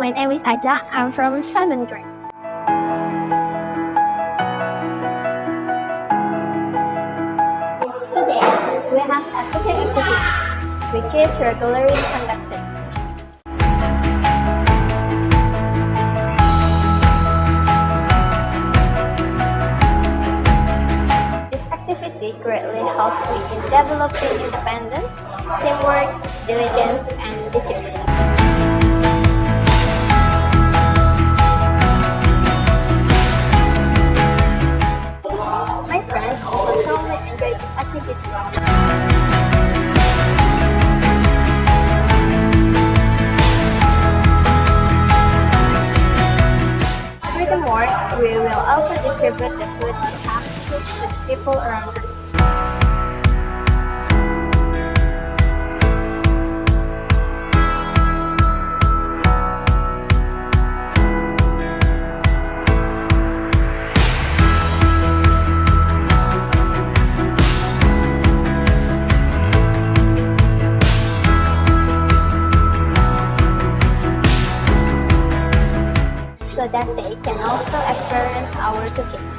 my name is Aja. I'm from 7th grade. Today, we have a cooking activity, which is regularly conducted. This activity greatly helps me in developing independence, teamwork, diligence, and discipline. My friends also strongly enjoy this activity. Furthermore, we will also distribute the food we have cooked to the people around us. So that they can also experience our cooking.